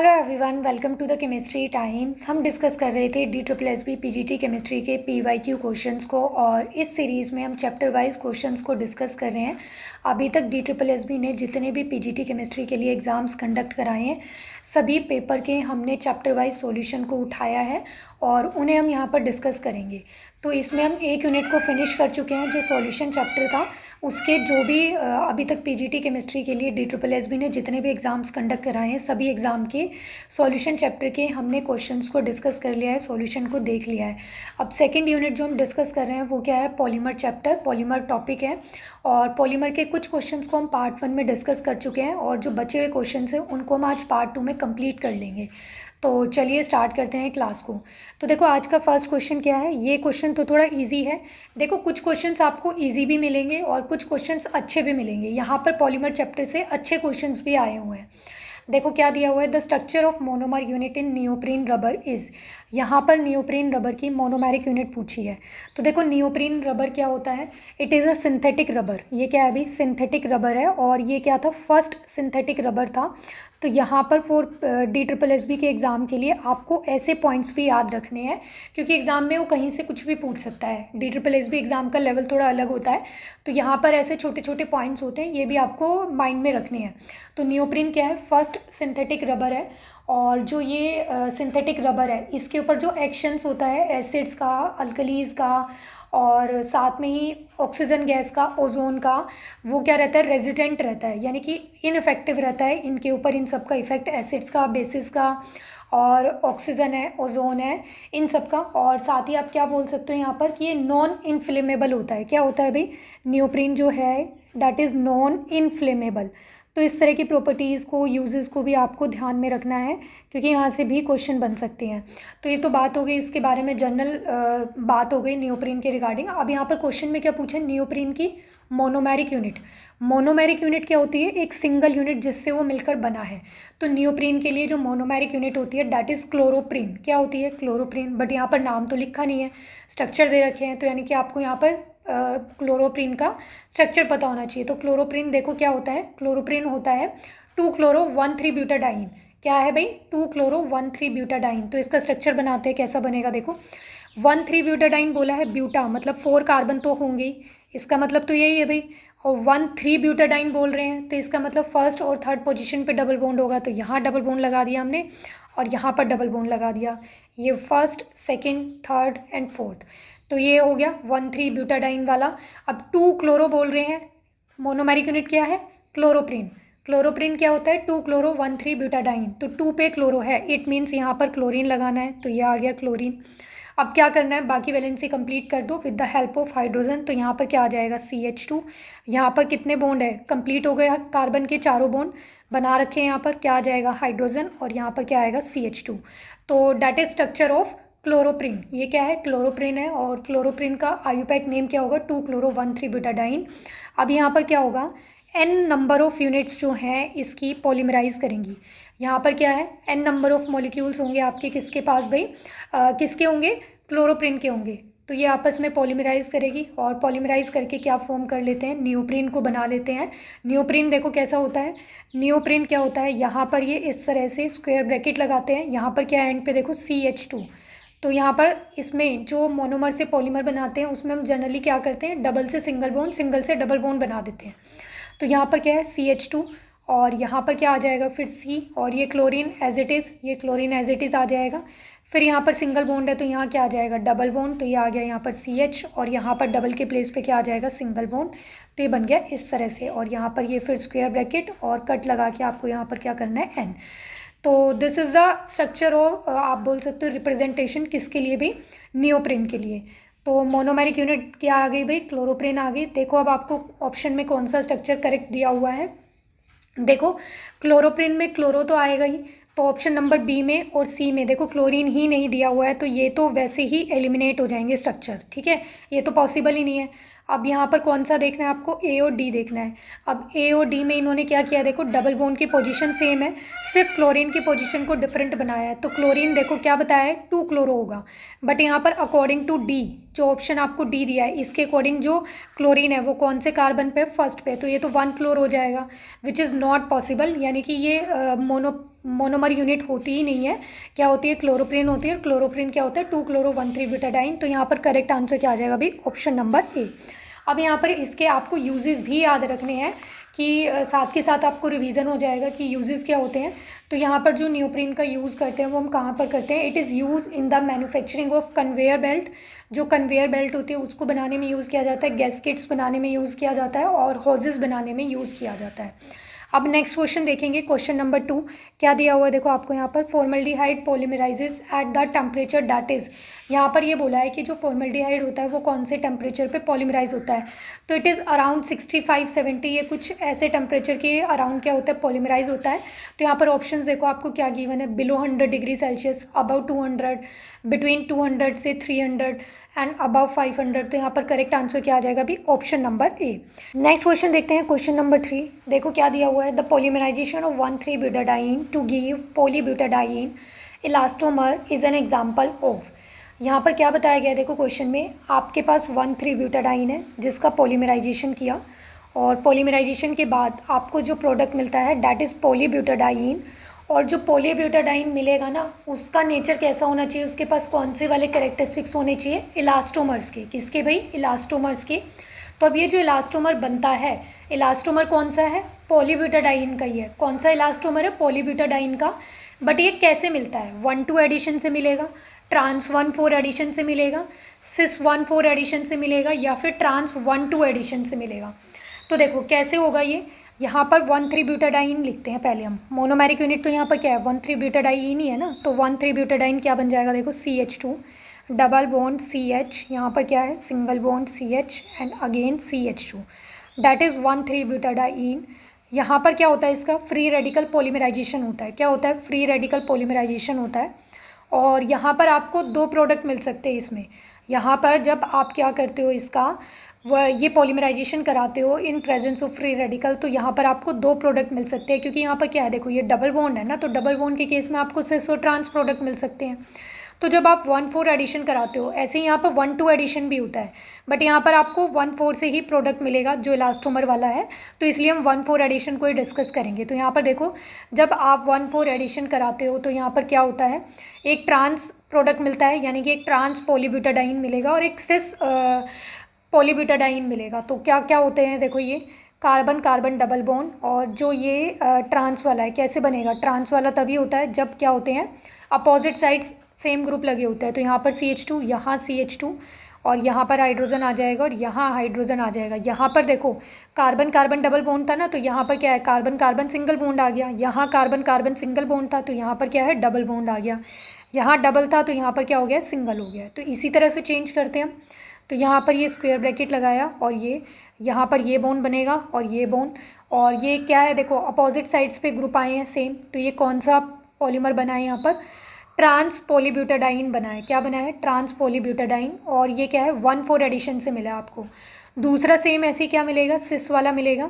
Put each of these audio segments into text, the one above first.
Hello everyone, welcome to the chemistry times. हम discuss कर रहे थे DSSB PGT केमिस्ट्री के PYQ क्वेश्चंस को, और इस सीरीज़ में हम चैप्टर वाइज क्वेश्चंस को डिस्कस कर रहे हैं। अभी तक DSSB ने जितने भी PGT केमिस्ट्री के लिए एग्ज़ाम्स कंडक्ट कराए हैं, सभी पेपर के हमने चैप्टर वाइज सॉल्यूशन को उठाया है और उन्हें हम यहाँ पर डिस्कस करेंगे। तो इसमें हम एक यूनिट को फिनिश कर चुके हैं, जो सॉल्यूशन चैप्टर था उसके। जो भी अभी तक PGT केमिस्ट्री के लिए DSSB ने जितने भी एग्ज़ाम्स कंडक्ट कराए हैं, सभी एग्ज़ाम के सॉल्यूशन चैप्टर के हमने क्वेश्चंस को डिस्कस कर लिया है, सॉल्यूशन को देख लिया है। अब सेकंड यूनिट जो हम डिस्कस कर रहे हैं वो क्या है? पॉलीमर चैप्टर, पॉलीमर टॉपिक है। और पॉलीमर के कुछ क्वेश्चंस को हम पार्ट 1 में डिस्कस कर चुके हैं, और जो बचे हुए क्वेश्चंस हैं उनको हम आज पार्ट 2 में कंप्लीट कर लेंगे। तो चलिए स्टार्ट करते हैं क्लास को। तो देखो, आज का फर्स्ट क्वेश्चन क्या है? ये क्वेश्चन तो थोड़ा इजी है। देखो, कुछ क्वेश्चंस आपको इजी भी मिलेंगे और कुछ क्वेश्चंस अच्छे भी मिलेंगे। यहाँ पर पॉलीमर चैप्टर से अच्छे क्वेश्चंस भी आए हुए हैं। देखो क्या दिया हुआ है, the structure of monomer unit in neoprene rubber is. यहाँ पर नियोप्रीन रबर की मोनोमेरिक यूनिट पूछी है। तो देखो, नियोप्रीन रबर क्या होता है? It is a synthetic rubber. ये क्या है अभी? सिंथेटिक रबर है। और ये क्या था? फर्स्ट सिंथेटिक रबर था। तो यहाँ पर फॉर DSSB के एग्ज़ाम के लिए आपको ऐसे पॉइंट्स भी याद रखने हैं, क्योंकि एग्ज़ाम में वो कहीं से कुछ भी पूछ सकता है। DSSB एग्ज़ाम का लेवल थोड़ा अलग होता है, तो यहाँ पर ऐसे छोटे छोटे पॉइंट्स होते हैं, ये भी आपको माइंड में रखने हैं। तो नियोप्रीन क्या है? फर्स्ट सिंथेटिक रबर है। और जो ये सिंथेटिक रबर है, इसके ऊपर जो एक्शंस होता है एसिड्स का, अल्कलीज का, और साथ में ही ऑक्सीजन गैस का, ओजोन का, वो क्या रहता है? रेजिडेंट रहता है, यानी कि इनफेक्टिव रहता है इनके ऊपर। इन सब का इफेक्ट एसिड्स का, बेसिस का, और ऑक्सीजन है, ओजोन है, इन सब का। और साथ ही आप क्या बोल सकते हो यहाँ पर कि ये नॉन इनफ्लेमेबल होता है। क्या होता है भाई? नियोप्रीन जो है दैट इज़ नॉन इनफ्लेमेबल। तो इस तरह की प्रॉपर्टीज़ को, यूजेस को भी आपको ध्यान में रखना है, क्योंकि यहाँ से भी क्वेश्चन बन सकते हैं। तो ये तो बात हो गई इसके बारे में, जनरल बात हो गई नियोप्रीन के रिगार्डिंग। अब यहाँ पर क्वेश्चन में क्या पूछे? नियोप्रीन की मोनोमेरिक यूनिट। मोनोमेरिक यूनिट क्या होती है? एक सिंगल यूनिट जिससे वो मिलकर बना है। तो नियोप्रीन के लिए जो मोनोमेरिक यूनिट होती है दैट इज़ क्लोरोप्रीन। क्या होती है? क्लोरोप्रीन। बट यहाँ पर नाम तो लिखा नहीं है, स्ट्रक्चर दे रखे हैं, तो यानी कि आपको यहाँ पर क्लोरोप्रीन का स्ट्रक्चर पता होना चाहिए। तो क्लोरोप्रीन देखो क्या होता है? क्लोरोप्रीन होता है 2-chloro-1,3-ब्यूटाडाइन। क्या है भाई? 2-chloro-1,3-ब्यूटाडाइन। तो इसका स्ट्रक्चर बनाते हैं, कैसा बनेगा देखो। 1,3-ब्यूटाडाइन बोला है, ब्यूटा मतलब 4 कार्बन तो होंगे ही, इसका मतलब तो यही है भाई। और 1,3-ब्यूटाडाइन बोल रहे हैं, तो इसका मतलब फर्स्ट और थर्ड पोजीशन पे डबल बॉन्ड होगा। तो यहाँ डबल बॉन्ड लगा दिया हमने, और यहाँ पर डबल बॉन्ड लगा दिया। ये first, second, third and fourth. तो ये हो गया 1,3-ब्यूटाडाइन वाला। अब 2-क्लोरो बोल रहे हैं, मोनोमेरिक यूनिट क्या है? क्लोरोप्रीन। क्लोरोप्रीन क्या होता है? 2-chloro-1,3-ब्यूटाडाइन। तो 2 पे क्लोरो है, इट मीन्स यहाँ पर क्लोरीन लगाना है, तो ये आ गया क्लोरीन। अब क्या करना है? बाकी वैलेंसी कंप्लीट कर दो with the help of hydrogen. तो यहाँ पर क्या आ जाएगा? CH2। यहाँ पर कितने बॉन्ड है? कंप्लीट हो गया, कार्बन के चारों बॉन्ड बना रखे हैं। यहाँ पर क्या आ जाएगा? हाइड्रोजन। और यहाँ पर क्या आएगा? CH2। तो that is structure of chloroprene. ये क्या है? क्लोरोप्रीन है। और क्लोरोप्रीन का आयुपैक नेम क्या होगा? 2-chloro-1,3-ब्यूटाडाइन। अब यहाँ पर क्या होगा? n नंबर ऑफ यूनिट्स जो हैं इसकी पॉलीमराइज करेंगी। यहाँ पर क्या है? n नंबर ऑफ मॉलिक्यूल्स होंगे आपके, किसके पास भाई? किसके होंगे? क्लोरोप्रीन के होंगे। तो ये आपस में पॉलीमराइज करेगी, और पॉलीमराइज करके क्या फॉर्म कर लेते हैं? नियोप्रीन को बना लेते हैं। नियोप्रीन देखो कैसा होता है? नियोप्रीन क्या होता है? यहाँ पर ये इस तरह से स्क्वायर ब्रैकेट लगाते हैं। यहाँ पर क्या है? एंड पे देखो CH2। तो यहाँ पर इसमें जो मोनोमर से पॉलीमर बनाते हैं उसमें हम जनरली क्या करते हैं? डबल से सिंगल बॉन्ड, सिंगल से डबल बॉन्ड बना देते हैं। तो यहाँ पर क्या है? CH2। और यहाँ पर क्या आ जाएगा? फिर C। और ये क्लोरीन एज इट इज़, ये क्लोरीन एज इट इज़ आ जाएगा। फिर यहाँ पर सिंगल बॉन्ड है, तो यहाँ क्या आ जाएगा? Double bond. तो ये आ गया यहाँ पर CH, और यहाँ पर डबल के प्लेस पे क्या आ जाएगा? Single bond. तो ये बन गया इस तरह से। और यहाँ पर ये फिर स्क्वायर ब्रैकेट और कट लगा के आपको यहाँ पर क्या करना है? N। तो this is the structure of, आप बोल सकते हो रिप्रेजेंटेशन, किसके लिए भी? नियोप्रीन के लिए। तो मोनोमेरिक यूनिट क्या आ गई भाई? क्लोरोप्रीन आ गई। देखो अब आपको ऑप्शन में कौन सा स्ट्रक्चर करेक्ट दिया हुआ है। देखो, क्लोरोप्रीन में क्लोरो तो आएगा ही, तो ऑप्शन नंबर बी में और सी में देखो क्लोरीन ही नहीं दिया हुआ है, तो ये तो वैसे ही एलिमिनेट हो जाएंगे स्ट्रक्चर। ठीक है, ये तो पॉसिबल ही नहीं है। अब यहाँ पर कौन सा देखना है आपको? A और D देखना है। अब A और D में इन्होंने क्या किया? देखो डबल बॉन्ड की पोजीशन सेम है, सिर्फ क्लोरीन की पोजीशन को डिफरेंट बनाया है। तो क्लोरीन देखो क्या बताया है? 2-क्लोरो होगा। बट यहाँ पर अकॉर्डिंग टू D, जो ऑप्शन आपको D दिया है, इसके अकॉर्डिंग जो क्लोरीन है वो कौन से कार्बन पे? फर्स्ट पे। तो ये तो 1-क्लोर हो जाएगा, विच इज़ नॉट पॉसिबल। यानी कि ये मोनोमर यूनिट होती ही नहीं है। क्या होती है? क्लोरोप्रीन होती है। और क्लोरोप्रीन क्या होता है? 2-chloro-1,3-butadiene। तो यहाँ पर करेक्ट आंसर क्या आ जाएगा अभी? Option number A. अब यहाँ पर इसके आपको यूजेस भी याद रखने हैं कि साथ के साथ आपको रिवीजन हो जाएगा कि यूजेस क्या होते हैं। तो यहाँ पर जो नियोप्रीन का यूज़ करते हैं वो हम कहाँ पर करते हैं? It is use in the manufacturing of conveyor belt. जो कन्वेयर बेल्ट होती है उसको बनाने में यूज़ किया जाता है, गैस्केट्स बनाने में यूज़ किया जाता है और हॉजेस बनाने में यूज़ किया जाता है। अब नेक्स्ट क्वेश्चन देखेंगे, क्वेश्चन नंबर 2। क्या दिया हुआ है देखो आपको यहाँ पर, formaldehyde polymerises at the temperature that is. यहाँ पर ये बोला है कि जो फॉर्मल्डिहाइड होता है वो कौन से टेम्परेचर पे पॉलीमराइज होता है। तो इट इज़ अराउंड 65-70, ये कुछ ऐसे टेम्परेचर के अराउंड क्या होता है? पॉलीमराइज होता है। तो यहाँ पर ऑप्शन देखो आपको क्या गिवन है, below 100 degree Celsius, about 200, between 200 से 300 एंड अबव 500। तो यहाँ पर करेक्ट आंसर क्या आ जाएगा अभी? Option number A. Next question देखते हैं, क्वेश्चन नंबर 3। देखो क्या दिया हुआ है, the polymerisation of 1,3-butadiene to give polybutadiene elastomer is an example of. यहाँ पर क्या बताया गया है देखो क्वेश्चन में, आपके पास 1,3-butadiene है जिसका पॉलीमराइजेशन किया और पॉलीमराइजेशन के बाद आपको जो प्रोडक्ट मिलता है दैट इज़ पॉलीब्यूटाडाइन। और जो पॉलीब्यूटाडाइन मिलेगा ना उसका नेचर कैसा होना चाहिए, उसके पास कौन से वाले कैरेक्टरिस्टिक्स होने चाहिए? इलास्टोमर्स के। किसके भाई? इलास्टोमर्स के। तो अब ये जो इलास्टोमर बनता है, इलास्टोमर कौन सा है? पॉलीब्यूटाडाइन का ही है। कौन सा इलास्टोमर है? पॉलीब्यूटाडाइन का। बट ये कैसे मिलता है? 1,2 एडिशन से मिलेगा, ट्रांस 1,4 एडिशन से मिलेगा, सिस 1,4 एडिशन से मिलेगा या फिर ट्रांस 1,2 एडिशन से मिलेगा। तो देखो कैसे होगा ये, यहाँ पर 1,3-butadiene लिखते हैं पहले हम। मोनोमेरिक यूनिट तो यहाँ पर क्या है? 1,3-butadiene ही है ना। तो 1,3-butadiene क्या बन जाएगा देखो, CH2 डबल बॉन्ड CH, यहाँ पर क्या है? Single bond CH and again CH2, that is 1,3-butadiene। यहाँ पर क्या होता है? इसका फ्री रेडिकल पॉलीमराइजेशन होता है। क्या होता है? फ्री रेडिकल पॉलीमराइजेशन होता है। और यहाँ पर आपको 2 प्रोडक्ट मिल सकते हैं इसमें। यहाँ पर जब आप क्या करते हो, इसका वह ये पॉलीमराइजेशन कराते हो in presence of free radical, तो यहाँ पर आपको 2 प्रोडक्ट मिल सकते हैं। क्योंकि यहाँ पर क्या है देखो, ये डबल बॉन्ड है ना, तो डबल बॉन्ड के केस में आपको सिस और ट्रांस प्रोडक्ट मिल सकते हैं। तो जब आप 1,4 एडिशन कराते हो, ऐसे ही यहाँ पर 1,2 एडिशन भी होता है, बट यहाँ पर आपको 1,4 से ही प्रोडक्ट मिलेगा जो इलास्टोमर वाला है। तो इसलिए हम 1,4 एडिशन को ही डिस्कस करेंगे। तो यहाँ पर देखो, जब आप 1,4 एडिशन कराते हो तो यहाँ पर क्या होता है, एक ट्रांस प्रोडक्ट मिलता है, यानी कि एक ट्रांस पॉलीब्यूटाडाइन मिलेगा और एक सिस पॉलीब्यूटाडाइन मिलेगा। तो क्या क्या होते हैं देखो, ये कार्बन कार्बन डबल बॉन्ड। और जो ये ट्रांस वाला है, कैसे बनेगा? ट्रांस वाला तभी होता है जब क्या होते हैं, अपोजिट साइड्स सेम ग्रुप लगे होते हैं। तो यहाँ पर CH2, यहाँ CH2 और यहाँ पर हाइड्रोजन आ जाएगा और यहाँ हाइड्रोजन आ जाएगा। यहाँ पर देखो कार्बन कार्बन डबल बॉन्ड था ना, तो यहाँ पर क्या है? कार्बन कार्बन सिंगल बॉन्ड आ गया। यहाँ कार्बन कार्बन सिंगल बॉन्ड था तो यहाँ पर क्या है? डबल बॉन्ड आ गया। यहाँ डबल था तो यहाँ पर क्या हो गया? सिंगल हो गया। तो इसी तरह से चेंज करते हैं हम। तो यहाँ पर ये स्क्वायर ब्रैकेट लगाया और ये यहाँ पर ये बॉन्ड बनेगा और ये बॉन्ड, और ये क्या है देखो, अपोजिट साइड्स पे ग्रुप आए हैं सेम। तो ये कौन सा पॉलीमर बना है? यहाँ पर ट्रांस पॉलीब्यूटाडाइन बना है। क्या बना है? Trans polybutadiene. और ये क्या है? 1,4 एडिशन से मिला आपको। दूसरा सेम ऐसे क्या मिलेगा? सिस वाला मिलेगा।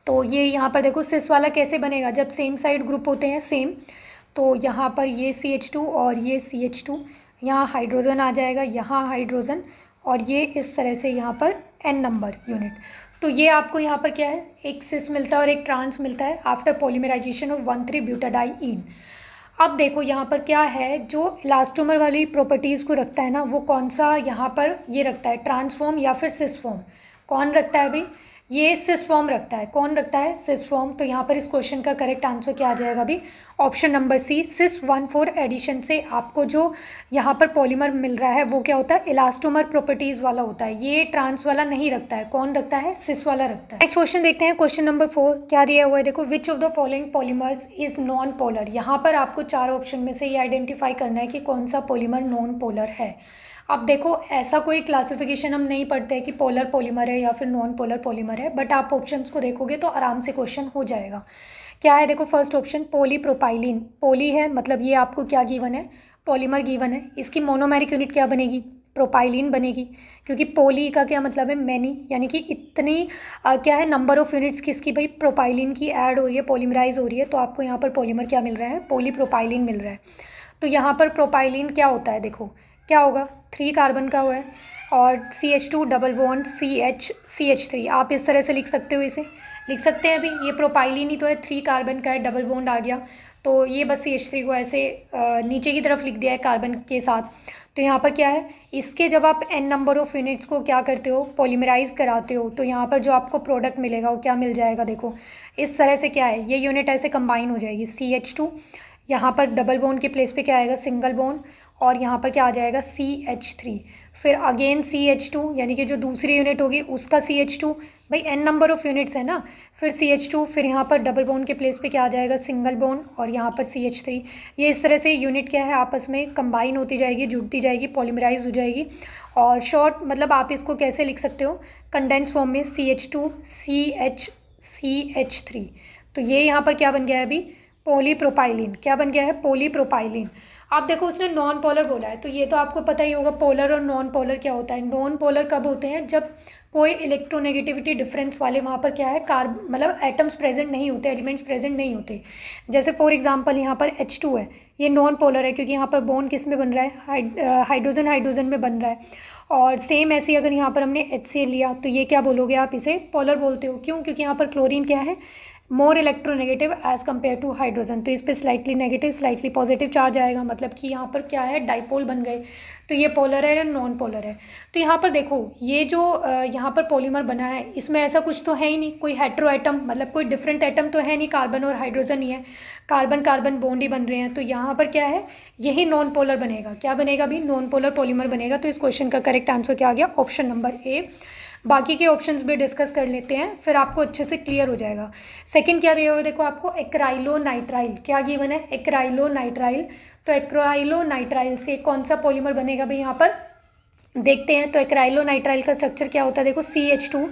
तो ये यहाँ पर देखो सिस वाला कैसे बनेगा, जब सेम साइड ग्रुप होते हैं सेम। तो यहाँ पर ये CH2 और ये CH2, यहाँ हाइड्रोजन आ जाएगा, यहाँ हाइड्रोजन, और ये इस तरह से यहाँ पर N नंबर यूनिट। तो ये आपको यहाँ पर क्या है? एक सिस मिलता है और एक ट्रांस मिलता है आफ्टर पॉलीमराइजेशन ऑफ 1,3-butadiene। अब देखो यहाँ पर क्या है, जो इलास्टोमर वाली प्रॉपर्टीज़ को रखता है ना, वो कौन सा यहाँ पर ये रखता है? ट्रांसफॉर्म या फिर सिस फॉर्म? कौन रखता है भाई? ये सिस फॉर्म रखता है। कौन रखता है? Cis form. तो यहाँ पर इस क्वेश्चन का करेक्ट आंसर क्या आ जाएगा अभी? ऑप्शन नंबर सी, सिस 1,4 एडिशन से आपको जो यहाँ पर पॉलीमर मिल रहा है वो क्या होता है? इलास्टोमर प्रॉपर्टीज़ वाला होता है। ये ट्रांस वाला नहीं रखता है। कौन रखता है? सिस वाला रखता है। नेक्स्ट क्वेश्चन देखते हैं, क्वेश्चन नंबर 4। क्या दिया हुआ है देखो, which of the following polymers is non polar. यहाँ पर आपको 4 ऑप्शन में से ये आइडेंटिफाई करना है कि कौन सा पॉलीमर नॉन पोलर है। अब देखो ऐसा कोई क्लासिफिकेशन हम नहीं पढ़ते हैं कि पोलर पॉलीमर है या फिर नॉन पोलर पॉलीमर है, बट आप ऑप्शंस को देखोगे तो आराम से क्वेश्चन हो जाएगा। क्या है देखो, फर्स्ट ऑप्शन पॉलीप्रोपाइलिन। पॉली है मतलब ये आपको क्या गिवन है? पॉलीमर गिवन है। इसकी मोनोमेरिक यूनिट क्या बनेगी? प्रोपाइलिन बनेगी, क्योंकि पोली का क्या मतलब है? मैनी, यानी कि इतनी क्या है, नंबर ऑफ यूनिट्स किसकी भाई? प्रोपाइलिन की ऐड हो रही है, पॉलीमराइज हो रही है, तो आपको यहाँ पर पॉलीमर क्या मिल रहा है? पॉलीप्रोपाइलिन मिल रहा है। तो यहाँ पर प्रोपाइलिन क्या होता है देखो, क्या होगा? 3 कार्बन का हुआ है और CH2 डबल बॉन्ड CH3। आप इस तरह से लिख सकते हो, इसे लिख सकते हैं अभी। ये प्रोपाइलिन ही तो है, 3 कार्बन का है, डबल बॉन्ड आ गया। तो ये बस CH3 को ऐसे नीचे की तरफ लिख दिया है कार्बन के साथ। तो यहाँ पर क्या है, इसके जब आप n नंबर ऑफ यूनिट्स को क्या करते हो, पॉलीमराइज कराते हो, तो यहाँ पर जो आपको प्रोडक्ट मिलेगा वो क्या मिल जाएगा, देखो इस तरह से क्या है, ये यूनिट ऐसे कंबाइन हो जाएगी CH2, यहाँ पर डबल बॉन्ड के प्लेस पे क्या आएगा, सिंगल बॉन्ड, और यहाँ पर क्या आ जाएगा CH3, फिर अगेन CH2, यानी कि जो दूसरी यूनिट होगी उसका CH2, भाई n नंबर ऑफ यूनिट्स है ना, फिर CH2, फिर यहाँ पर डबल बॉन्ड के प्लेस पे क्या आ जाएगा, सिंगल बॉन्ड, और यहाँ पर CH3। ये इस तरह से यूनिट क्या है, आपस में कंबाइन होती जाएगी, जुड़ती जाएगी, पॉलीमराइज हो जाएगी। और शॉर्ट मतलब आप इसको कैसे लिख सकते हो, कंडेंस फॉर्म में CH2 CH3। तो ये यहाँ पर क्या बन गया है अभी, पॉलीप्रोपाइलिन। क्या बन गया है, पॉलीप्रोपाइलिन। आप देखो उसने नॉन पोलर बोला है, तो ये तो आपको पता ही होगा पोलर और नॉन पोलर क्या होता है। नॉन पोलर कब होते हैं, जब कोई इलेक्ट्रोनेगेटिविटी डिफरेंस वाले वहाँ पर क्या है मतलब एटम्स प्रेजेंट नहीं होते, एलिमेंट्स प्रेजेंट नहीं होते। जैसे फॉर एग्जांपल यहाँ पर H2 है, ये नॉन पोलर है क्योंकि यहाँ पर बॉन्ड किस में बन रहा है, हाइड्रोजन हाइड्रोजन में बन रहा है। और सेम ऐसे ही अगर यहाँ पर हमने HCl लिया तो ये क्या बोलोगे आप, इसे पोलर बोलते हो। क्यों, क्योंकि यहाँ पर क्लोरीन क्या है, more electronegative as compare to hydrogen, तो इस पर slightly negative slightly positive charge आएगा, मतलब कि यहाँ पर क्या है, डाइपोल बन गए। तो ये पोलर है या नॉन पोलर है। तो यहाँ पर देखो ये जो यहाँ पर पॉलीमर बना है, इसमें ऐसा कुछ तो है ही नहीं, कोई हेट्रो एटम, मतलब कोई डिफरेंट एटम तो है नहीं, कार्बन और हाइड्रोजन ही है, कार्बन कार्बन बॉन्ड ही बन रहे हैं। तो यहाँ पर क्या है, यही नॉन पोलर बनेगा। क्या बनेगा भी, नॉन पोलर पॉलीमर बनेगा। तो इस क्वेश्चन का करेक्ट आंसर क्या आ गया, ऑप्शन नंबर ए। बाकी के ऑप्शंस भी डिस्कस कर लेते हैं, फिर आपको अच्छे से क्लियर हो जाएगा। सेकंड क्या दिया हुआ है, देखो आपको एक्राइलोनाइट्राइल, क्या गिवन है, एक्राइलोनाइट्राइल। तो एक्राइलोनाइट्राइल से कौन सा पॉलीमर बनेगा भाई, यहाँ पर देखते हैं। तो एक्राइलोनाइट्राइल का स्ट्रक्चर क्या होता है, देखो CH2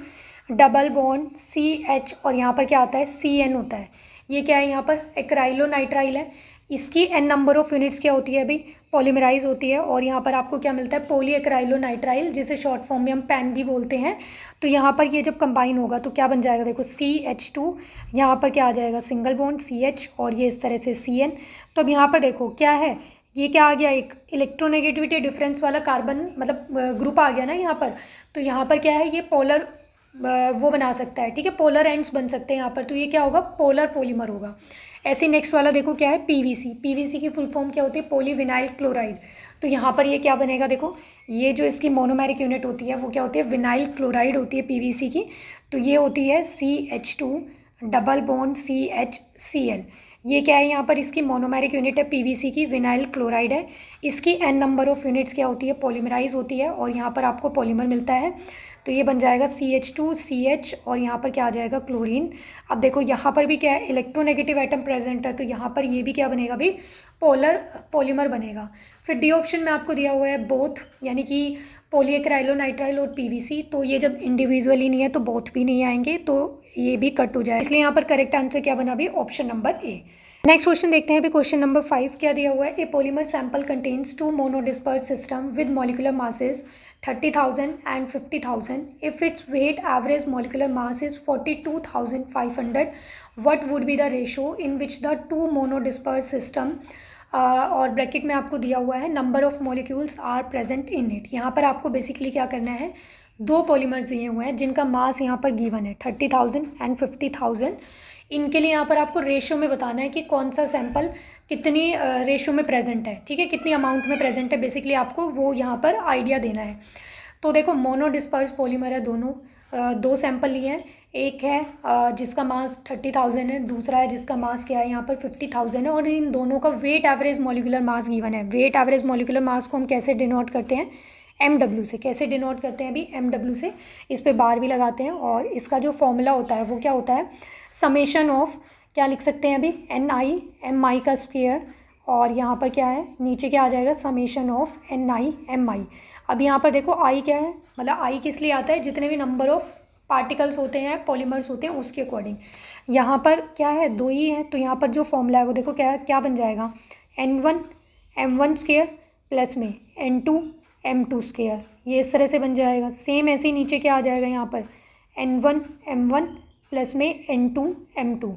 डबल बॉन्ड CH, और यहाँ पर क्या आता है, CN होता है। ये क्या है, यहाँ पर एक्राइलोनाइट्राइल है। इसकी n नंबर ऑफ यूनिट्स क्या होती है अभी, पॉलीमराइज होती है, और यहाँ पर आपको क्या मिलता है, पॉली एक्राइलोनाइट्राइल, जिसे शॉर्ट फॉर्म में हम पैन भी बोलते हैं। तो यहाँ पर ये जब कंबाइन होगा तो क्या बन जाएगा, देखो CH2, यहाँ पर क्या आ जाएगा, सिंगल बॉन्ड CH, और ये इस तरह से CN। तो अब यहाँ पर देखो क्या है, ये क्या आ गया, एक इलेक्ट्रोनेगेटिविटी डिफरेंस वाला कार्बन मतलब ग्रुप आ गया ना यहाँ पर। तो यहाँ पर क्या है, ये पोलर वो बना सकता है, ठीक है, पोलर एंड्स बन सकते हैं यहाँ पर। तो ये क्या होगा, पोलर पॉलीमर होगा। ऐसे नेक्स्ट वाला देखो क्या है, PVC की फुल फॉर्म क्या होती है, पॉलीविनाइल क्लोराइड। तो यहाँ पर ये क्या बनेगा, देखो ये जो इसकी मोनोमेरिक यूनिट होती है वो क्या होती है, विनाइल क्लोराइड होती है PVC की। तो ये होती है CH2 डबल बॉन्ड CHCl। ये क्या है, यहाँ पर इसकी मोनोमेरिक यूनिट है PVC की, विनाइल क्लोराइड है। इसकी n नंबर ऑफ यूनिट्स क्या होती है, पॉलीमराइज होती है, और यहाँ पर आपको पॉलीमर मिलता है। तो ये बन जाएगा CH2 CH, और यहाँ पर क्या आ जाएगा, क्लोरीन। अब देखो यहाँ पर भी क्या है, इलेक्ट्रोनेगेटिव एटम प्रेजेंट है, तो यहाँ पर ये भी क्या बनेगा भाई, पोलर पॉलीमर बनेगा। फिर डी ऑप्शन में आपको दिया हुआ है बोथ, यानी कि पॉलीएक्राइलोनाइट्राइल और PVC। तो ये जब इंडिविजुअली नहीं है तो बोथ भी नहीं आएंगे, तो ये भी कट हो जाए, इसलिए यहाँ पर करेक्ट आंसर क्या बना भी, option number A. Next question देखते हैं अभी, क्वेश्चन नंबर 5 क्या दिया हुआ है, a polymer sample contains 2 monodisperse system with molecular masses 30,000 and 50,000. If its weight average molecular mass is 42,500, what would be the ratio in which the two monodisperse system और bracket में आपको दिया हुआ है number of molecules are present in it. यहाँ पर आपको basically क्या करना है, दो पॉलीमर्स दिए हुए हैं जिनका मास यहाँ पर गिवन है 30,000 and 50,000। इनके लिए यहाँ पर आपको रेशो में बताना है कि कौन सा सैंपल कितनी रेशो में प्रेजेंट है, ठीक है, कितनी अमाउंट में प्रेजेंट है, बेसिकली आपको वो यहाँ पर आइडिया देना है। तो देखो मोनोडिस्पर्स पॉलीमर है, दोनों दो सैंपल लिए हैं, एक है जिसका मास 30,000 है, दूसरा है जिसका मास क्या है यहाँ पर 50,000 है, और इन दोनों का weight average molecular mass given है। वेट एवरेज मॉलिक्यूलर मास को हम कैसे डिनोट करते हैं, MW से। कैसे डिनोट करते हैं अभी, MW से। इस पर बार भी लगाते हैं, और इसका जो फॉर्मूला होता है वो क्या होता है, समेशन ऑफ, क्या लिख सकते हैं अभी, NI/MI का स्क्वायर, और यहाँ पर क्या है, नीचे क्या आ जाएगा, समेशन ऑफ NI/MI। अब यहाँ पर देखो I क्या है, मतलब I किस लिए आता है, जितने भी नंबर ऑफ पार्टिकल्स होते हैं, पॉलीमर्स होते हैं, उसके अकॉर्डिंग। यहाँ पर क्या है, दो ही है, तो यहाँ पर जो फॉर्मूला है वो देखो क्या क्या बन जाएगा, N1 M1 स्क्वायर प्लस में N2 M2 स्क्वायर, ये इस तरह से बन जाएगा। सेम ऐसे ही नीचे क्या आ जाएगा, यहाँ पर N1 M1 प्लस में N2 M2।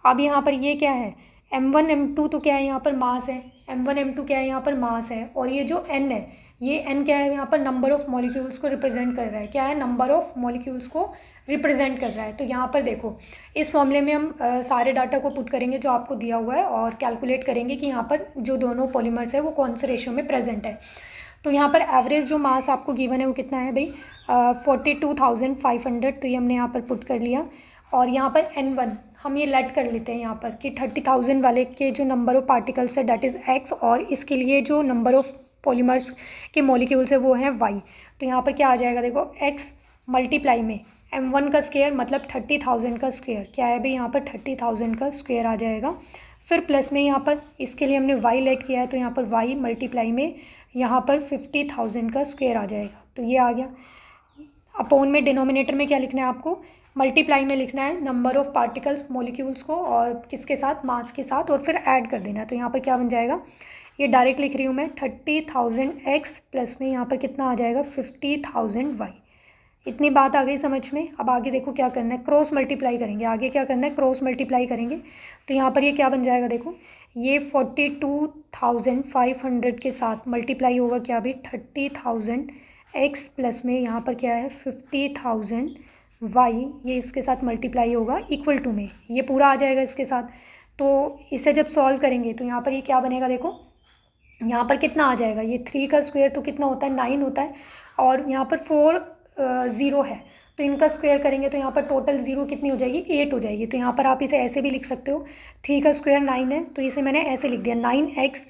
अब यहाँ पर ये क्या है, M1 M2 तो क्या है यहाँ पर मास है, M1 M2 क्या है यहाँ पर मास है, और ये जो N है ये n क्या है यहाँ पर, नंबर ऑफ़ मॉलिक्यूल्स को रिप्रेजेंट कर रहा है। क्या है, नंबर ऑफ़ मॉलिक्यूल्स को रिप्रेजेंट कर रहा है। तो यहाँ पर देखो इस फॉर्मूले में हम सारे डाटा को पुट करेंगे जो आपको दिया हुआ है और कैलकुलेट करेंगे कि यहाँ पर जो दोनों पॉलीमर्स है वो कौन से रेशियो में प्रेजेंट है। तो यहाँ पर एवरेज जो मास आपको गिवन है वो कितना है भाई, 42,500। तो ये हमने यहाँ पर पुट कर लिया। और यहाँ पर N1 हम ये लेट कर लेते हैं यहाँ पर कि 30,000 वाले के जो नंबर ऑफ़ पार्टिकल्स है डैट इज़ x, और इसके लिए जो नंबर ऑफ़ पॉलीमर्स के मॉलिक्यूल्स है वो हैं y। तो यहाँ पर क्या आ जाएगा देखो, x मल्टीप्लाई में m1 का स्क्वायर मतलब 30,000 का स्क्वायर, क्या है भाई यहाँ पर 30,000 का स्क्वायर आ जाएगा। फिर प्लस में यहाँ पर इसके लिए हमने y लेट किया है, तो यहाँ पर y मल्टीप्लाई में यहाँ पर 50,000 का स्क्वायर आ जाएगा। तो ये आ गया। अपोन में डिनोमिनेटर में क्या लिखना है आपको, मल्टीप्लाई में लिखना है नंबर ऑफ़ पार्टिकल्स मॉलिक्यूल्स को और किसके साथ, मास के साथ, और फिर ऐड कर देना है। तो यहाँ पर क्या बन जाएगा, ये डायरेक्ट लिख रही हूँ मैं, 30,000 x प्लस में यहाँ पर कितना आ जाएगा 50,000 y। इतनी बात आ गई समझ में। अब आगे देखो क्या करना है, क्रॉस मल्टीप्लाई करेंगे। आगे क्या करना है, क्रॉस मल्टीप्लाई करेंगे। तो यहाँ पर ये क्या बन जाएगा देखो, ये 42,500 के साथ मल्टीप्लाई होगा क्या भाई 30,000 x प्लस में यहाँ पर क्या है 50,000 y, ये इसके साथ मल्टीप्लाई होगा इक्वल टू में, ये पूरा आ जाएगा इसके साथ। तो इसे जब सॉल्व करेंगे तो यहाँ पर ये क्या बनेगा देखो, यहाँ पर कितना आ जाएगा, ये 3 का स्क्वायर तो कितना होता है 9 होता है, और यहाँ पर 4 ज़ीरो है, तो इनका स्क्वायर करेंगे तो यहाँ पर टोटल ज़ीरो कितनी हो जाएगी 8 हो जाएगी। तो यहाँ पर आप इसे ऐसे भी लिख सकते हो, 3 का स्क्वायर 9 है, तो इसे मैंने ऐसे लिख दिया 9x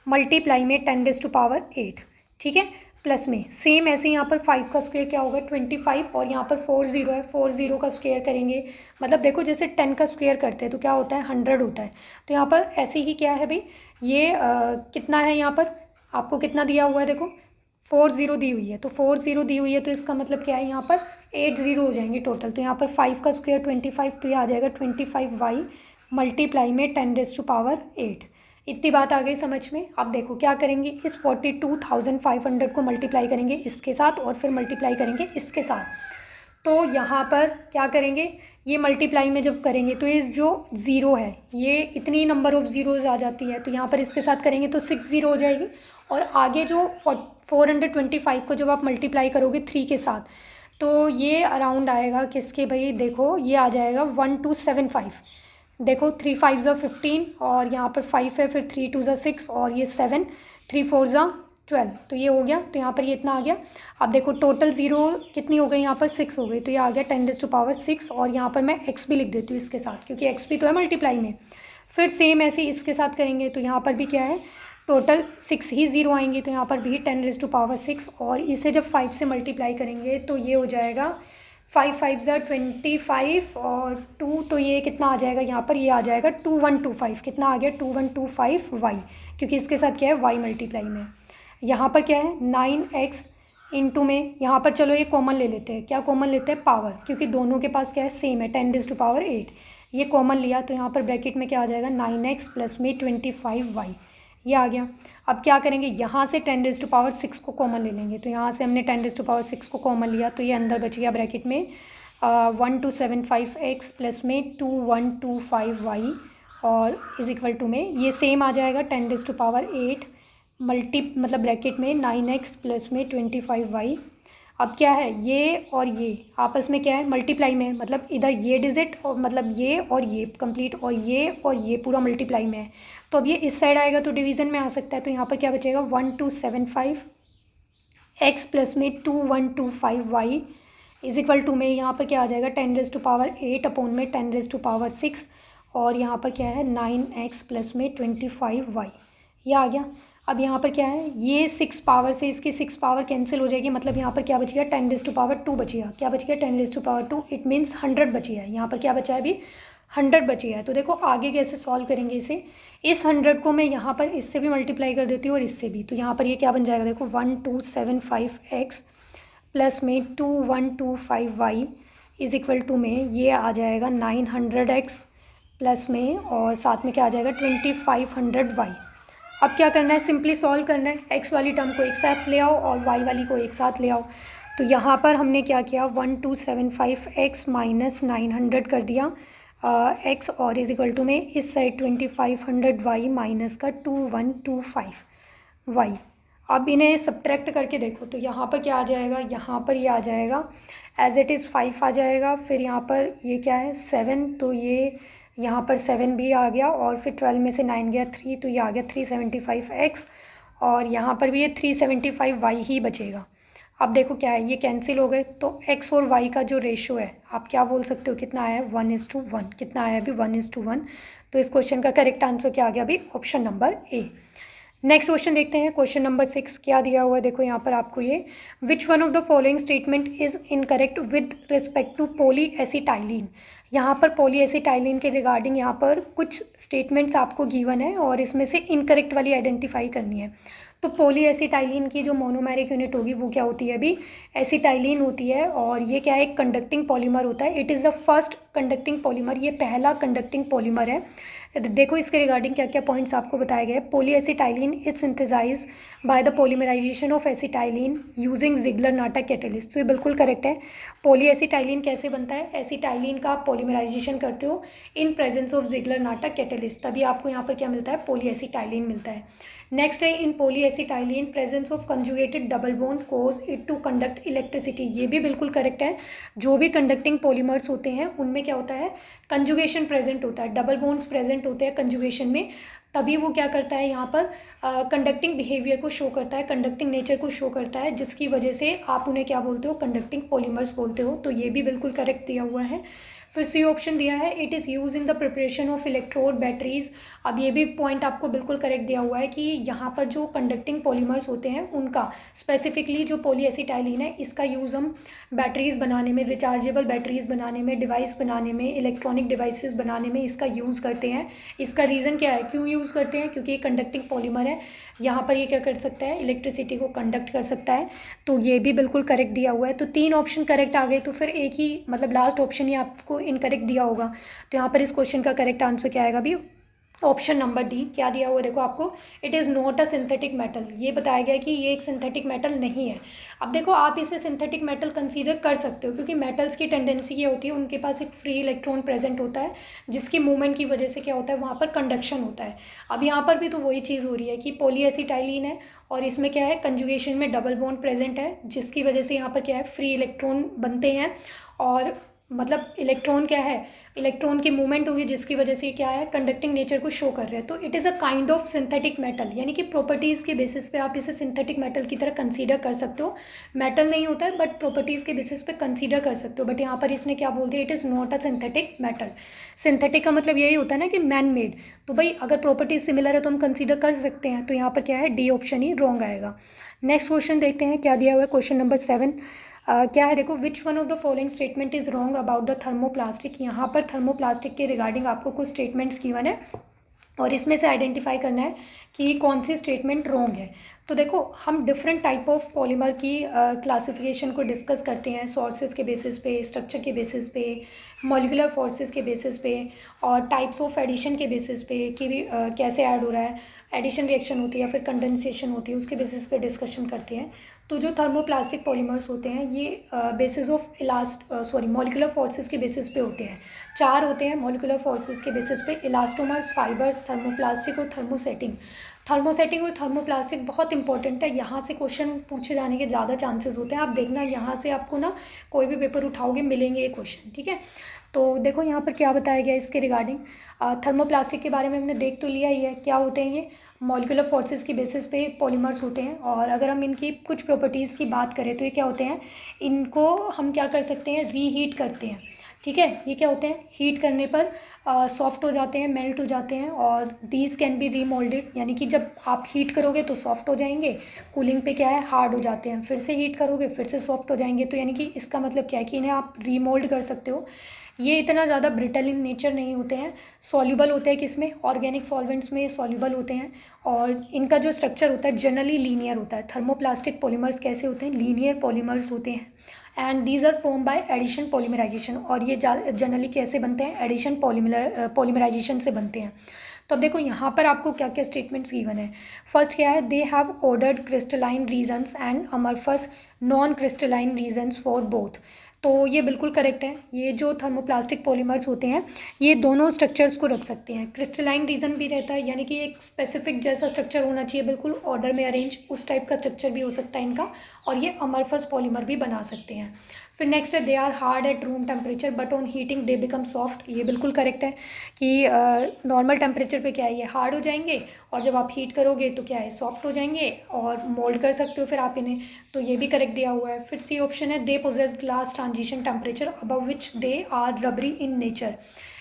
मल्टीप्लाई में 10⁸8, ठीक है। प्लस में सेम ऐसे यहाँ पर 5 का स्क्वायर क्या होगा 25, और यहाँ पर 4 ज़ीरो है, 4 ज़ीरो का स्क्वायर करेंगे मतलब देखो जैसे 10 का स्क्वायर करते हैं तो क्या होता है 100 होता है। तो यहाँ पर ऐसे ही क्या है भाई, ये कितना है यहाँ पर आपको कितना दिया हुआ है देखो, 4 ज़ीरो दी हुई है, तो 4 ज़ीरो दी हुई है, तो इसका मतलब क्या है यहाँ पर 8 ज़ीरो हो जाएंगे टोटल। तो यहाँ पर 5 का स्क्वायर 25, तो ये आ जाएगा 25y मल्टीप्लाई में 10⁸8। इतनी बात आ गई समझ में। अब देखो क्या करेंगे, इस 42,500 को मल्टीप्लाई करेंगे इसके साथ और फिर मल्टीप्लाई करेंगे इसके साथ। तो यहाँ पर क्या करेंगे, ये मल्टीप्लाई में जब करेंगे तो ये जो ज़ीरो है ये इतनी नंबर ऑफ़ ज़ीरोज़ आ जाती है, तो यहाँ पर इसके साथ करेंगे तो 6 ज़ीरो हो जाएगी। और आगे जो 425 को जब आप मल्टीप्लाई करोगे 3 के साथ, तो ये अराउंड आएगा किसके भाई, देखो ये आ जाएगा 1275। देखो 3 5 ज़ा 15 और यहाँ पर 5 है, फिर 3 2 ज़ा 6 और ये 7, 3 4 ज़ा 12, तो ये हो गया। तो यहाँ पर ये इतना आ गया। अब देखो टोटल ज़ीरो कितनी हो गई यहाँ पर 6 हो गई, तो ये आ गया 10⁻6। और यहाँ पर मैं x भी लिख देती हूँ इसके साथ, क्योंकि x भी तो है मल्टीप्लाई में। फिर सेम ऐसे इसके साथ करेंगे तो यहाँ पर भी क्या है टोटल 6 ही ज़ीरो आएंगे, तो यहाँ पर भी 10⁻6। और इसे जब 5 से मल्टीप्लाई करेंगे तो ये हो जाएगा 5 5 ज़ा 25 और 2, तो ये कितना आ जाएगा यहाँ पर, ये आ जाएगा 2125। कितना आ गया 2125y, क्योंकि इसके साथ क्या है y मल्टीप्लाई में। यहाँ पर क्या है 9x इंटू में, यहाँ पर चलो ये कॉमन ले लेते हैं। क्या कॉमन लेते हैं, पावर, क्योंकि दोनों के पास क्या है सेम है 10⁸8। ये कॉमन लिया तो यहाँ पर ब्रैकेट में क्या आ जाएगा 9x प्लस में 25y, ये आ गया। अब क्या करेंगे, यहाँ से 10⁻6 को कॉमन ले लेंगे, तो यहाँ से हमने 10⁻6 को कॉमन लिया, तो ये अंदर बच गया ब्रैकेट में 1275x प्लस में 2125y और इज इक्वल टू में ये सेम आ जाएगा 10⁸8 मल्टी मतलब ब्रैकेट में 9x प्लस में 25y। अब क्या है, ये और ये आपस में क्या है मल्टीप्लाई में, मतलब इधर ये डिजिट और मतलब ये और ये कंप्लीट और ये पूरा मल्टीप्लाई में है। तो अब ये इस साइड आएगा तो डिवीज़न में आ सकता है, तो यहाँ पर क्या बचेगा 1275 x प्लस में 2125y इज इक्वल टू में यहाँ पर क्या आ जाएगा 10⁸8 अपॉन में 10⁻6 और यहाँ पर क्या है 9x प्लस में 25y, ये आ गया। अब यहाँ पर क्या है, ये 6 पावर से इसकी 6 पावर कैंसिल हो जाएगी, मतलब यहाँ पर क्या बचेगा 10⁻2 बचेगा। क्या बच गया 10⁻2, इट मीन्स 100 बची है। यहाँ पर क्या बचा है अभी 100 बची है। तो देखो आगे कैसे सॉल्व करेंगे इसे, इस 100 को मैं यहाँ पर इससे भी मल्टीप्लाई कर देती हूँ और इससे भी, तो यहाँ पर ये क्या बन जाएगा देखो 1275x प्लस में 2125y इज इक्वल टू में ये आ जाएगा 900x प्लस में और साथ में क्या आ जाएगा 2500y। अब क्या करना है, सिंपली सॉल्व करना है। x वाली टर्म को एक साथ ले आओ और y वाली को एक साथ ले आओ। तो यहाँ पर हमने क्या किया 1275x माइनस 900 कर दिया x और इज इक्वल टू में इस साइड 2500y माइनस का 2125y। अब इन्हें सब्ट्रैक्ट करके देखो तो यहाँ पर क्या आ जाएगा, यहाँ पर ये आ जाएगा एज इट इज़ 5 आ जाएगा। फिर यहाँ पर ये क्या है 7, तो ये यहाँ पर 7 भी आ गया, और फिर 12 में से 9 गया 3, तो ये आ गया 375x, और यहाँ पर भी ये 375y ही बचेगा। अब देखो क्या है, ये कैंसिल हो गए, तो x और y का जो रेशो है आप क्या बोल सकते हो, कितना आया है 1:1। कितना आया अभी 1:1। तो इस क्वेश्चन का करेक्ट आंसर क्या आ गया अभी, option number A. Next question देखते हैं, क्वेश्चन नंबर 6 क्या दिया हुआ है। देखो यहाँ पर आपको ये, which one of the following statement is incorrect with respect to polyacetylene. यहाँ पर पॉलीएसिटाइलिन के रिगार्डिंग यहाँ पर कुछ स्टेटमेंट्स आपको गिवन है और इसमें से इनकरेक्ट वाली आइडेंटिफाई करनी है। तो पॉलीएसिटाइलिन की जो मोनोमेरिक यूनिट होगी वो क्या होती है अभी, एसिटाइलिन होती है, और ये क्या है, एक कंडक्टिंग पॉलीमर होता है। It is the first conducting polymer, ये पहला कंडक्टिंग पॉलीमर है। देखो इसके रिगार्डिंग क्या क्या पॉइंट्स आपको बताए गए। Polyacetylene is synthesize by the polymerisation of acetylene using Ziegler Natta catalyst. तो ये बिल्कुल करेक्ट है। पॉलीएसिटाइलिन कैसे बनता है, एसिटाइलिन का पॉलीमराइजेशन करते हो इन प्रेजेंस ऑफ जिग्लर-नाटा कैटेलिस्ट, तभी आपको यहाँ पर क्या मिलता है, पॉलीएसिटाइलिन मिलता है। नेक्स्ट है, in polyacetylene presence of conjugated double bond cause it to conduct electricity. ये भी बिल्कुल करेक्ट है। जो भी कंडक्टिंग पॉलीमर्स होते हैं उनमें क्या होता है, कंजुगेशन प्रेजेंट होता है, डबल बॉन्ड्स प्रेजेंट होते हैं कंजुगेशन में, तभी वो क्या करता है यहाँ पर कंडक्टिंग बिहेवियर को शो करता है, कंडक्टिंग नेचर को शो करता है, जिसकी वजह से आप उन्हें क्या बोलते हो, कंडक्टिंग पॉलीमर्स बोलते हो। तो ये भी बिल्कुल करेक्ट दिया हुआ है। फिर सी ऑप्शन दिया है, it is use in the preparation of electrode batteries. अब ये भी पॉइंट आपको बिल्कुल करेक्ट दिया हुआ है कि यहाँ पर जो कंडक्टिंग पॉलीमर्स होते हैं उनका स्पेसिफिकली जो पॉलीएसिटाइलिन है इसका यूज़ हम बैटरीज़ बनाने में, रिचार्जेबल बैटरीज़ बनाने में, डिवाइस बनाने में, इलेक्ट्रॉनिक डिवाइसेस बनाने में इसका यूज़ करते हैं। इसका रीज़न क्या है, क्यों यूज़ करते हैं, क्योंकि ये कंडक्टिंग पॉलीमर है, यहाँ पर ये क्या कर सकता है, इलेक्ट्रिसिटी को कंडक्ट कर सकता है। तो ये भी बिल्कुल करेक्ट दिया हुआ है। तो 3 ऑप्शन करेक्ट आ गए, तो फिर एक ही मतलब लास्ट ऑप्शन ही आपको इनकरेक्ट दिया होगा। तो यहाँ पर इस क्वेश्चन का करेक्ट आंसर क्या आएगा अभी, ऑप्शन नंबर डी। क्या दिया हुआ देखो आपको, it is not a synthetic metal. ये बताया गया कि ये एक सिंथेटिक मेटल नहीं है। अब देखो आप इसे सिंथेटिक मेटल कंसीडर कर सकते हो, क्योंकि मेटल्स की टेंडेंसी ये होती है, उनके पास एक फ्री इलेक्ट्रॉन प्रेजेंट होता है, जिसकी मूवमेंट की वजह से क्या होता है, वहाँ पर कंडक्शन होता है। अब यहाँ पर भी तो वही चीज़ हो रही है कि पॉलीएसिटाइलिन है और इसमें क्या है, कंजुगेशन में डबल बॉन्ड प्रेजेंट है, जिसकी वजह से यहाँ पर क्या है, फ्री इलेक्ट्रॉन बनते हैं, और मतलब इलेक्ट्रॉन क्या है, इलेक्ट्रॉन की मूवमेंट होगी, जिसकी वजह से क्या है, कंडक्टिंग नेचर को शो कर रहे हैं। तो it is a kind of synthetic metal, यानी कि प्रॉपर्टीज़ के बेसिस पे आप इसे सिंथेटिक मेटल की तरह कंसीडर कर सकते हो। मेटल नहीं होता है बट प्रॉपर्टीज़ के बेसिस पे कंसीडर कर सकते हो। बट यहाँ पर इसने क्या बोल दिया, it is not a synthetic metal. Synthetic का मतलब यही होता है ना कि मैन मेड। तो भाई अगर प्रॉपर्टीज सिमिलर है तो हम कंसीडर कर सकते हैं। तो यहाँ पर क्या है, डी ऑप्शन ही रॉन्ग आएगा। नेक्स्ट क्वेश्चन देखते हैं क्या दिया हुआ है, क्वेश्चन नंबर 7 क्या है, देखो विच one of the following statement is wrong about the thermoplastic. यहाँ पर थर्मोप्लास्टिक के रिगार्डिंग आपको कुछ स्टेटमेंट्स गिवन है और इसमें से आइडेंटिफाई करना है कि कौन सी स्टेटमेंट रॉन्ग है। तो देखो हम डिफरेंट टाइप ऑफ पॉलीमर की क्लासिफिकेशन को डिस्कस करते हैं, सोर्सेज के बेसिस पे, स्ट्रक्चर के बेसिस पे, मॉलिक्यूलर फोर्सेस के बेसिस पे, और टाइप्स ऑफ एडिशन के बेसिस पे कि भी कैसे ऐड हो रहा है, एडिशन रिएक्शन होती है, फिर कंडेंसेशन होती है, उसके बेसिस पे डिस्कशन करते हैं। तो जो थर्मोप्लास्टिक पॉलीमर्स होते हैं ये बेसिस ऑफ मॉलिक्यूलर फोर्सेस के बेसिस पे होते हैं। 4 होते हैं मॉलिक्यूलर फोर्सेस के बेसिस पे, इलास्टोमर्स, फाइबर्स, थर्मोप्लास्टिक और थर्मोसेटिंग। थर्मोसेटिंग और थर्मोप्लास्टिक बहुत इंपॉर्टेंट है, यहाँ से क्वेश्चन पूछे जाने के ज़्यादा चांसेस होते हैं। आप देखना यहाँ से आपको ना कोई भी पेपर उठाओगे मिलेंगे ये क्वेश्चन, ठीक है। तो देखो यहाँ पर क्या बताया गया इसके रिगार्डिंग, थर्मोप्लास्टिक के बारे में हमने देख तो लिया ही है। क्या होते हैं ये, मॉलिक्यूलर फोर्सेस की बेसिस पे पॉलीमर्स होते हैं, और अगर हम इनकी कुछ प्रॉपर्टीज़ की बात करें तो ये क्या होते हैं, इनको हम क्या कर सकते हैं, रीहीट करते हैं, ठीक है। ये क्या होते हैं, हीट करने पर सॉफ्ट हो जाते हैं, मेल्ट हो जाते हैं, और दीज कैन बी रीमोल्डेड, यानी कि जब आप हीट करोगे तो सॉफ्ट हो जाएंगे, कूलिंग पे क्या है, हार्ड हो जाते हैं, फिर से हीट करोगे फिर से सॉफ्ट हो जाएंगे। तो यानी कि इसका मतलब क्या है कि इन्हें आप रीमोल्ड कर सकते हो। ये इतना ज़्यादा ब्रिटल इन नेचर नहीं होते हैं, सॉल्युबल होते हैं किसमें, ऑर्गेनिक सॉल्वेंट्स में सॉल्युबल होते हैं, और इनका जो स्ट्रक्चर होता है जनरली लीनियर होता है। थर्मोप्लास्टिक पॉलीमर्स कैसे होते हैं, लीनियर पॉलीमर्स होते हैं, and these are form by addition polymerisation. और ये जनरली कैसे बनते हैं, एडिशन पॉलीमराइजेशन से बनते हैं। तो अब देखो यहाँ पर आपको क्या क्या स्टेटमेंट्स गिवन है। फर्स्ट क्या है, they have ordered crystalline regions and amorphous non crystalline regions for both. तो ये बिल्कुल करेक्ट है। ये जो थर्मोप्लास्टिक पॉलीमर्स होते हैं ये दोनों स्ट्रक्चर्स को रख सकते हैं। क्रिस्टलाइन रीजन भी रहता है, यानी कि एक स्पेसिफिक जैसा स्ट्रक्चर होना चाहिए, बिल्कुल ऑर्डर में अरेंज, उस टाइप का स्ट्रक्चर भी हो सकता है इनका, और ये अमरफस पॉलीमर भी बना सकते हैं। फिर नेक्स्ट है, they are hard at room temperature but on heating they become soft. ये बिल्कुल करेक्ट है कि नॉर्मल टेम्परेचर पे क्या है, ये हार्ड हो जाएंगे, और जब आप हीट करोगे तो क्या है, सॉफ्ट हो जाएंगे, और मोल्ड कर सकते हो फिर आप इन्हें। तो ये भी करेक्ट दिया हुआ है। फिर सी ऑप्शन है, they possess glass transition temperature above which they are rubbery in nature.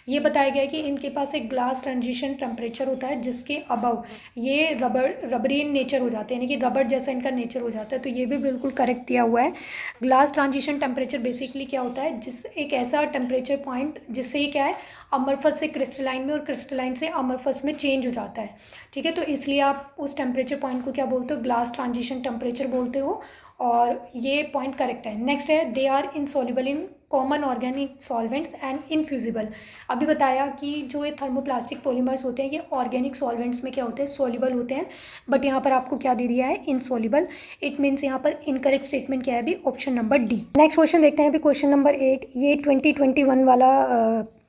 ये बताया गया है कि इनके पास एक ग्लास ट्रांजिशन टेम्परेचर होता है जिसके अबव ये रबरी इन नेचर हो जाते हैं, यानी कि रबर जैसा इनका नेचर हो जाता है। तो ये भी बिल्कुल करेक्ट दिया हुआ है। ग्लास ट्रांजिशन टेम्परेचर बेसिकली क्या होता है, जिस एक ऐसा टेम्परेचर पॉइंट जिससे ये क्या है, अमरफस से क्रिस्टलाइन में और क्रिस्टलाइन से अमरफस में चेंज हो जाता है। ठीक है, तो इसलिए आप उस टेम्परेचर पॉइंट को क्या बोलते हो, ग्लास ट्रांजिशन टेम्परेचर बोलते हो, और ये पॉइंट करेक्ट है। नेक्स्ट है, they are insoluble in common organic solvents and infusible. अभी बताया कि जो ये थर्मोप्लास्टिक पॉलीमर्स होते हैं ये ऑर्गेनिक सॉल्वेंट्स में क्या होते हैं, सॉल्युबल होते हैं, बट यहाँ पर आपको क्या दे दिया है, इनसॉल्युबल। इट मीन्स यहाँ पर इनकरेक्ट स्टेटमेंट क्या है अभी, option number D. Next question देखते हैं अभी, क्वेश्चन नंबर 8। ये 2021 वाला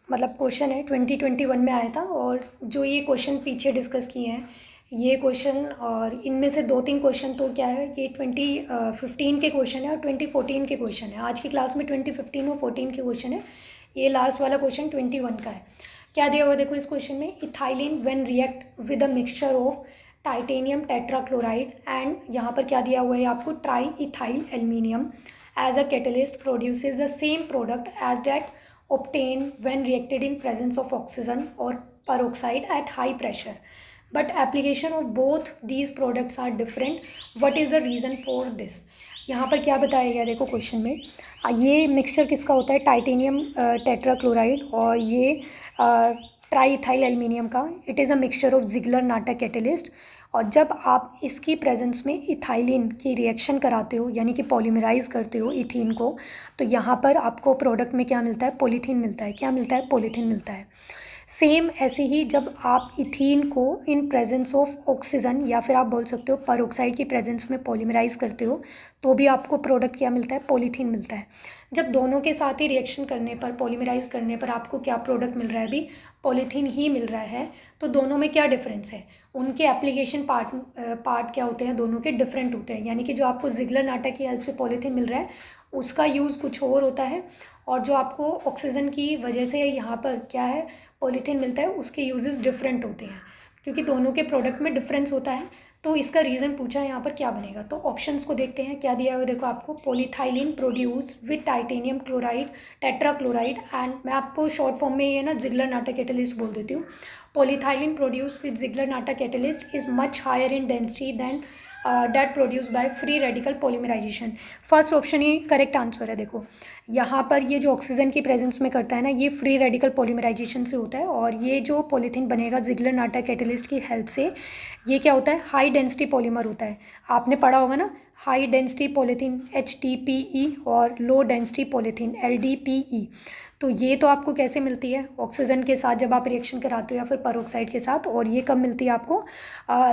मतलब क्वेश्चन है, 2021 में आया था, और जो ये क्वेश्चन पीछे डिस्कस किए हैं ये क्वेश्चन, और इनमें से 2-3 क्वेश्चन तो क्या है, ये 2015 के क्वेश्चन है और 2014 के क्वेश्चन है। आज की क्लास में 2015 और 14 के क्वेश्चन है, ये लास्ट वाला क्वेश्चन 21 का है। क्या दिया हुआ देखो इस क्वेश्चन में, ethylene when react with a mixture of titanium tetrachloride and, यहाँ पर क्या दिया हुआ है आपको, triethyl aluminium as a catalyst produces the same product as that obtained when reacted in presence of oxygen or peroxide at high pressure, but application of both these products are different. What is the reason for this? यहाँ पर क्या बताया गया देखो question में, ये mixture किसका होता है, टाइटेनियम टेट्राक्लोराइड और ये ट्राईइथाइल एल्यूमिनियम का। It is a mixture of Ziggler Natta catalyst, और जब आप इसकी प्रेजेंस में इथाइलिन की रिएक्शन कराते हो, यानी कि पॉलीमराइज करते हो इथीन को, तो यहाँ पर आपको प्रोडक्ट में क्या मिलता है, पॉलीथीन मिलता है। क्या मिलता है, पॉलीथीन मिलता है। सेम ऐसे ही जब आप इथीन को इन प्रेजेंस ऑफ ऑक्सीजन या फिर आप बोल सकते हो पेरोक्साइड की प्रेजेंस में पॉलीमराइज करते हो, तो भी आपको प्रोडक्ट क्या मिलता है, पॉलीथीन मिलता है। जब दोनों के साथ ही रिएक्शन करने पर, पॉलीमराइज करने पर आपको क्या प्रोडक्ट मिल रहा है, अभी पॉलीथीन ही मिल रहा है। तो दोनों में क्या डिफरेंस है, उनके एप्लीकेशन पार्ट क्या होते हैं, दोनों के डिफरेंट होते हैं। यानी कि जो आपको जिगलर नाटा की हेल्प से पॉलीथीन मिल रहा है उसका यूज़ कुछ और होता है, और जो आपको ऑक्सीजन की वजह से यहाँ पर क्या है, पॉलीथीन मिलता है, उसके यूजेस डिफरेंट होते हैं, क्योंकि दोनों के प्रोडक्ट में डिफरेंस होता है। तो इसका रीज़न पूछा है यहाँ पर, क्या बनेगा। तो ऑप्शंस को देखते हैं, क्या दिया हुआ देखो आपको, polyethylene produce with titanium chloride tetrachloride and, मैं आपको शॉर्ट फॉर्म में ये ना जिगलर नाटा कैटलिस्ट बोल देती हूँ। Polyethylene produce with Ziegler Natta catalyst is much higher in density than that produce by free radical polymerization. First option ही correct answer है। देखो यहाँ पर ये जो ऑक्सीजन की प्रेजेंस में करता है ना, ये फ्री रेडिकल पॉलीमराइजेशन से होता है, और ये जो पॉलीथीन बनेगा जिगलर नाटा कैटलिस्ट की हेल्प से, ये क्या होता है, हाई डेंसिटी पॉलीमर होता है। आपने पढ़ा होगा ना, हाई डेंसिटी पॉलीथीन HDPE और लो डेंसिटी पॉलीथीन LDPE। तो ये तो आपको कैसे मिलती है, ऑक्सीजन के साथ जब आप रिएक्शन कराते हो या फिर पेरोक्साइड के साथ, और ये कब मिलती है आपको,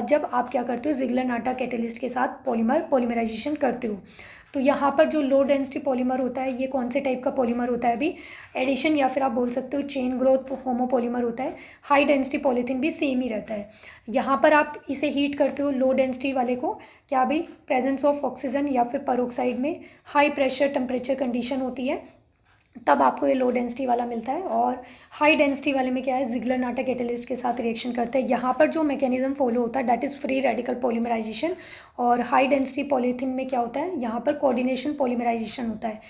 जब आप क्या करते हो, जिगलर नाटा कैटलिस्ट के साथ पॉलीमराइजेशन करते हो। तो यहाँ पर जो लो डेंसिटी पॉलीमर होता है, ये कौन से टाइप का पॉलीमर होता है, अभी एडिशन या फिर आप बोल सकते हो चेन ग्रोथ होमोपॉलीमर होता है। हाई डेंसिटी पॉलीथीन भी सेम ही रहता है। यहाँ पर आप इसे हीट करते हो लो डेंसिटी वाले को, क्या भी प्रेजेंस ऑफ ऑक्सीजन या फिर पेरोक्साइड में हाई प्रेशर टेम्परेचर कंडीशन होती है, तब आपको ये लो डेंसिटी वाला मिलता है। और हाई डेंसिटी वाले में क्या है, जिगलर नाटा कैटलिस्ट के साथ रिएक्शन करते हैं। यहाँ पर जो मैकेनिज्म फॉलो होता है that is free radical polymerization, और हाई डेंसिटी पॉलीथीन में क्या होता है, यहाँ पर कोऑर्डिनेशन पॉलीमराइजेशन होता है।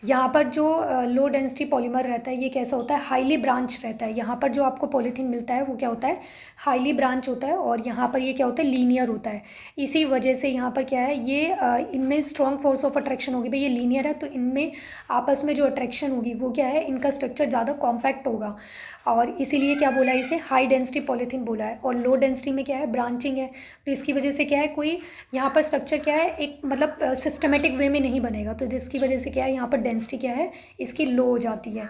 यहाँ पर जो लो डेंसिटी पॉलीमर रहता है ये कैसा होता है, हाईली ब्रांच रहता है। यहाँ पर जो आपको पॉलीथीन मिलता है वो क्या होता है, हाईली ब्रांच होता है, और यहाँ पर ये क्या होता है, लीनियर होता है। इसी वजह से यहाँ पर क्या है, ये इनमें स्ट्रॉन्ग फोर्स ऑफ अट्रैक्शन होगी। भाई ये लीनियर है तो इनमें आपस में जो अट्रैक्शन होगी वो क्या है, इनका स्ट्रक्चर ज़्यादा कॉम्पैक्ट होगा, और इसीलिए क्या बोला है, इसे हाई डेंसिटी पॉलीथीन बोला है। और लो डेंसिटी में क्या है, ब्रांचिंग है, तो इसकी वजह से क्या है, कोई यहाँ पर स्ट्रक्चर क्या है, एक मतलब सिस्टमेटिक वे में नहीं बनेगा, तो जिसकी वजह से क्या है, यहाँ पर डेंसिटी क्या है, इसकी लो हो जाती है।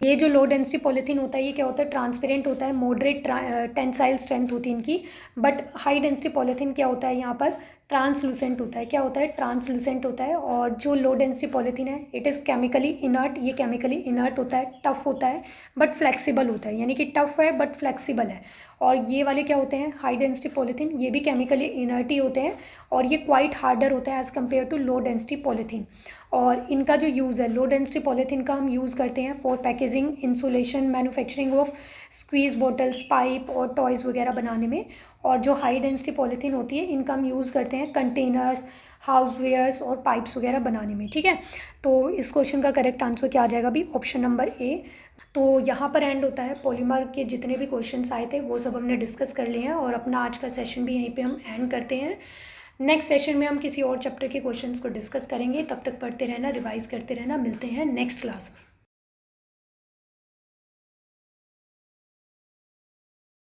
ये जो लो डेंसिटी पॉलीथीन होता है ये क्या होता है, ट्रांसपेरेंट होता है, मॉडरेट टेंसाइल स्ट्रेंथ होती है इनकी। बट हाई डेंसिटी पॉलीथीन क्या होता है, यहाँ पर ट्रांसलूसेंट होता है। क्या होता है? ट्रांसलूसेंट होता है। और जो लो डेंसिटी पॉलीथीन है इट इज़ केमिकली इनर्ट, ये केमिकली इनर्ट होता है, टफ होता है बट फ्लेक्सिबल होता है, यानी कि टफ है बट फ्लेक्सिबल है। और ये वाले क्या होते हैं? हाई डेंसिटी पॉलीथीन, ये भी केमिकली इनर्ट ही होते हैं और ये क्वाइट हार्डर होता है as compare to low density polythene. और इनका जो यूज़ है, लो डेंसिटी पॉलीथीन का हम यूज़ करते हैं for packaging, insulation, manufacturing of squeeze bottles, pipe और टॉयज़ वगैरह बनाने में। और जो हाई डेंसिटी पॉलीथीन होती है इनका हम यूज़ करते हैं कंटेनर्स, हाउसवेयर्स और पाइप्स वगैरह बनाने में। ठीक है, तो इस क्वेश्चन का करेक्ट आंसर क्या आ जाएगा अभी? Option number A. तो यहाँ पर एंड होता है। पॉलीमर के जितने भी क्वेश्चंस आए थे वो सब हमने डिस्कस कर लिए हैं और अपना आज का सेशन भी यहीं पे हम एंड करते हैं। नेक्स्ट सेशन में हम किसी और चैप्टर के क्वेश्चंस को डिस्कस करेंगे। तब तक पढ़ते रहना, रिवाइज करते रहना। मिलते हैं नेक्स्ट क्लास में।